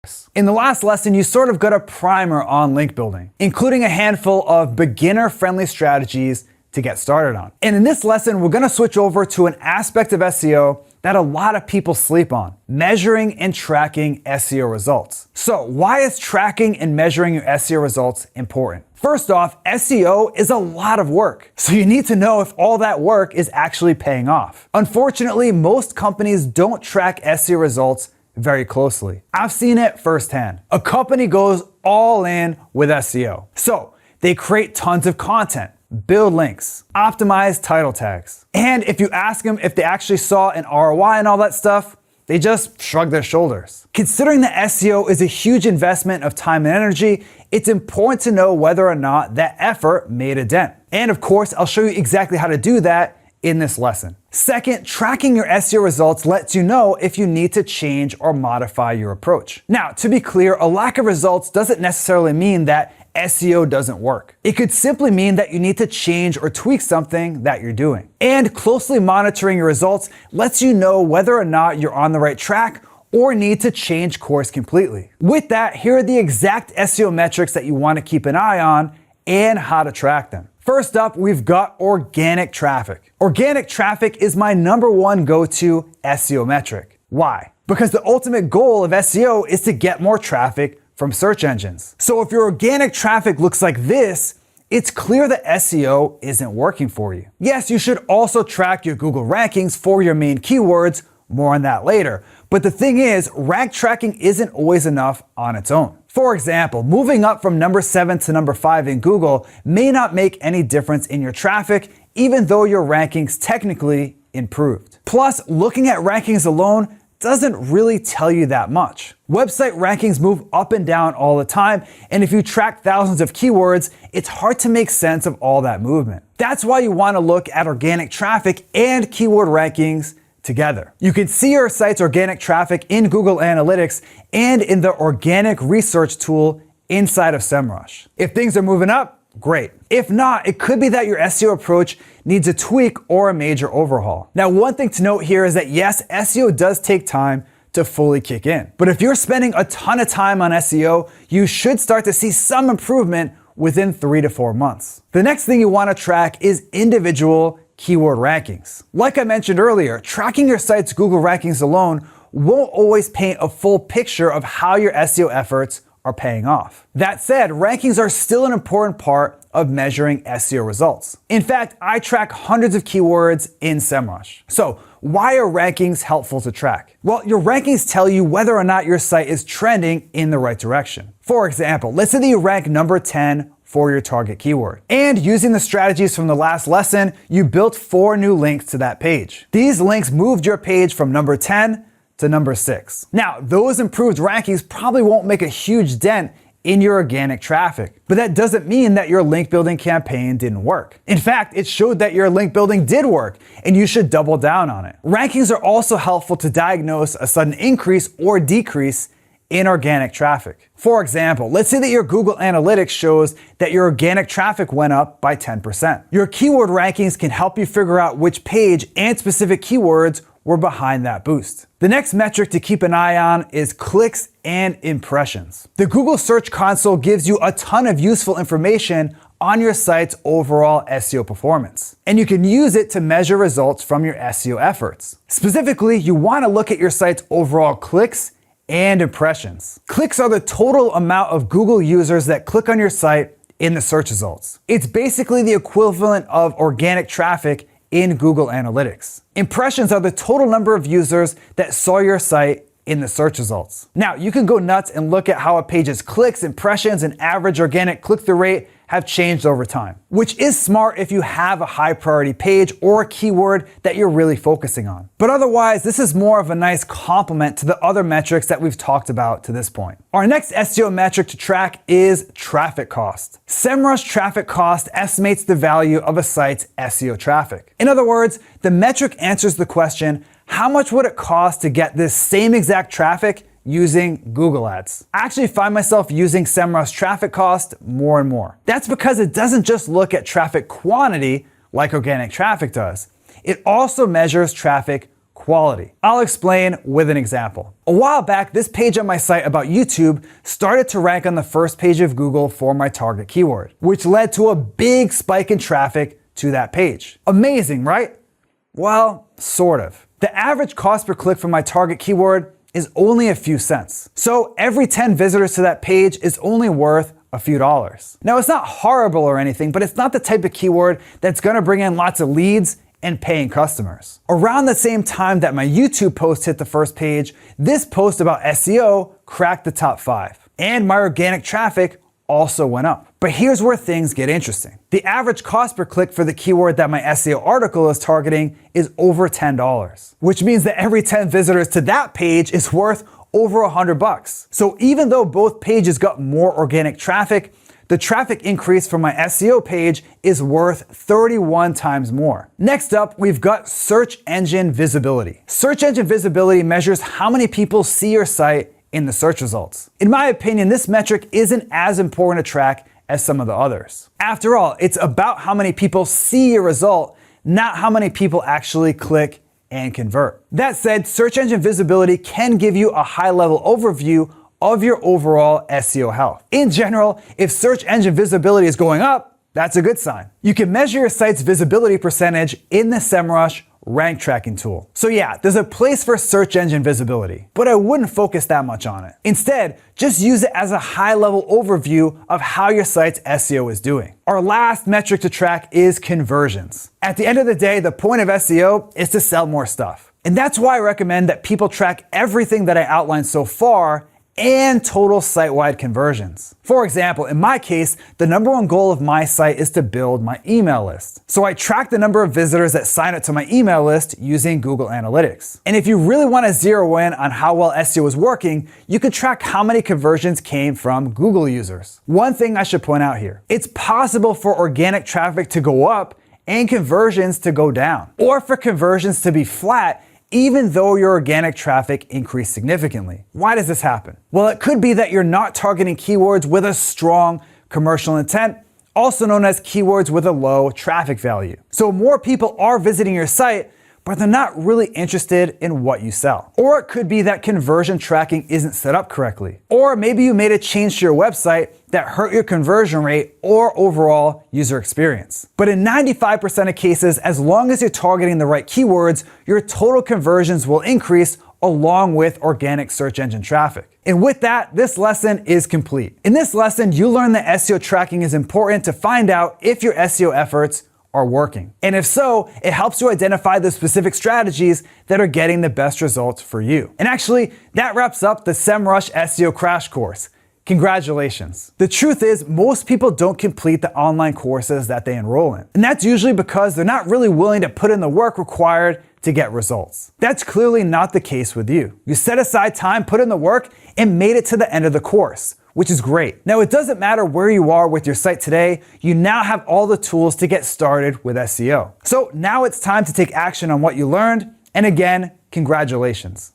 tips. In the last lesson, you sort of got a primer on link building, including a handful of beginner-friendly strategies to get started on. And in this lesson, we're gonna switch over to an aspect of SEO that a lot of people sleep on: measuring and tracking SEO results. So why is tracking and measuring your SEO results important? First off, SEO is a lot of work, so you need to know if all that work is actually paying off. Unfortunately, most companies don't track SEO results very closely. I've seen it firsthand. A company goes all in with SEO. So they create tons of content, build links, optimize title tags. And if you ask them if they actually saw an ROI and all that stuff, they just shrug their shoulders. Considering that SEO is a huge investment of time and energy, it's important to know whether or not that effort made a dent. And of course, I'll show you exactly how to do that in this lesson. Second, tracking your SEO results lets you know if you need to change or modify your approach. Now, to be clear, a lack of results doesn't necessarily mean that SEO doesn't work. It could simply mean that you need to change or tweak something that you're doing. And closely monitoring your results lets you know whether or not you're on the right track or need to change course completely. With that, here are the exact SEO metrics that you want to keep an eye on and how to track them. First up, we've got organic traffic. Organic traffic is my number one go-to SEO metric. Why? Because the ultimate goal of SEO is to get more traffic from search engines. So if your organic traffic looks like this, it's clear that SEO isn't working for you. Yes, you should also track your Google rankings for your main keywords, more on that later. But the thing is, rank tracking isn't always enough on its own. For example, moving up from number 7 to number 5 in Google may not make any difference in your traffic, even though your rankings technically improved. Plus, looking at rankings alone doesn't really tell you that much. Website rankings move up and down all the time, and if you track thousands of keywords, it's hard to make sense of all that movement. That's why you want to look at organic traffic and keyword rankings together. You can see your site's organic traffic in Google Analytics and in the organic research tool inside of SEMrush. If things are moving up, great. If not, it could be that your SEO approach needs a tweak or a major overhaul. Now, one thing to note here is that yes, SEO does take time to fully kick in. But if you're spending a ton of time on SEO, you should start to see some improvement within 3 to 4 months. The next thing you want to track is individual keyword rankings. Like I mentioned earlier, tracking your site's Google rankings alone won't always paint a full picture of how your SEO efforts are paying off. That said, rankings are still an important part of measuring SEO results. In fact, I track hundreds of keywords in SEMrush. So why are rankings helpful to track? Well, your rankings tell you whether or not your site is trending in the right direction. For example, let's say that you rank number 10 for your target keyword. And using the strategies from the last lesson, you built 4 new links to that page. These links moved your page from number 10 to number 6. Now, those improved rankings probably won't make a huge dent in your organic traffic, but that doesn't mean that your link building campaign didn't work. In fact, it showed that your link building did work, and you should double down on it. Rankings are also helpful to diagnose a sudden increase or decrease in organic traffic. For example, let's say that your Google Analytics shows that your organic traffic went up by 10%. Your keyword rankings can help you figure out which page and specific keywords were behind that boost. The next metric to keep an eye on is clicks and impressions. The Google Search Console gives you a ton of useful information on your site's overall SEO performance, and you can use it to measure results from your SEO efforts. Specifically, you want to look at your site's overall clicks and impressions. Clicks are the total amount of Google users that click on your site in the search results. It's basically the equivalent of organic traffic in Google Analytics. Impressions are the total number of users that saw your site in the search results. Now, you can go nuts and look at how a page's clicks, impressions, and average organic click-through rate have changed over time, which is smart if you have a high priority page or a keyword that you're really focusing on. But otherwise, this is more of a nice complement to the other metrics that we've talked about to this point. Our next SEO metric to track is traffic cost. SEMrush traffic cost estimates the value of a site's SEO traffic. In other words, the metric answers the question, how much would it cost to get this same exact traffic using Google Ads? I actually find myself using SEMrush traffic cost more and more. That's because it doesn't just look at traffic quantity like organic traffic does. It also measures traffic quality. I'll explain with an example. A while back, this page on my site about YouTube started to rank on the first page of Google for my target keyword, which led to a big spike in traffic to that page. Amazing, right? Well, sort of. The average cost per click for my target keyword is only a few cents. So every 10 visitors to that page is only worth a few dollars. Now, it's not horrible or anything, but it's not the type of keyword that's gonna bring in lots of leads and paying customers. Around the same time that my YouTube post hit the first page, this post about SEO cracked the top 5. And my organic traffic also went up. But here's where things get interesting. The average cost per click for the keyword that my SEO article is targeting is over $10, which means that every 10 visitors to that page is worth over $100. So even though both pages got more organic traffic, the traffic increase from my SEO page is worth 31 times more. Next up, we've got search engine visibility. Search engine visibility measures how many people see your site in the search results. In my opinion, this metric isn't as important to track as some of the others. After all, it's about how many people see your result, not how many people actually click and convert. That said, search engine visibility can give you a high-level overview of your overall SEO health. In general, if search engine visibility is going up, that's a good sign. You can measure your site's visibility percentage in the SEMrush rank tracking tool. So yeah, there's a place for search engine visibility, but I wouldn't focus that much on it. Instead, just use it as a high-level overview of how your site's SEO is doing. Our last metric to track is conversions. At the end of the day, the point of SEO is to sell more stuff. And that's why I recommend that people track everything that I outlined so far and total site-wide conversions. For example, in my case, the number one goal of my site is to build my email list. So I track the number of visitors that sign up to my email list using Google Analytics. And if you really want to zero in on how well SEO is working, you could track how many conversions came from Google users. One thing I should point out here, it's possible for organic traffic to go up and conversions to go down, or for conversions to be flat even though your organic traffic increased significantly. Why does this happen? Well, it could be that you're not targeting keywords with a strong commercial intent, also known as keywords with a low traffic value. So more people are visiting your site, but they're not really interested in what you sell. Or it could be that conversion tracking isn't set up correctly. Or maybe you made a change to your website that hurt your conversion rate or overall user experience. But in 95% of cases, as long as you're targeting the right keywords, your total conversions will increase along with organic search engine traffic. And with that, this lesson is complete. In this lesson, you learn that SEO tracking is important to find out if your SEO efforts are working. And if so, it helps you identify the specific strategies that are getting the best results for you. And actually, that wraps up the SEMrush SEO crash course. Congratulations. The truth is, most people don't complete the online courses that they enroll in. And that's usually because they're not really willing to put in the work required to get results. That's clearly not the case with you. You set aside time, put in the work, and made it to the end of the course, which is great. Now, it doesn't matter where you are with your site today, you now have all the tools to get started with SEO. So now it's time to take action on what you learned, and again, congratulations.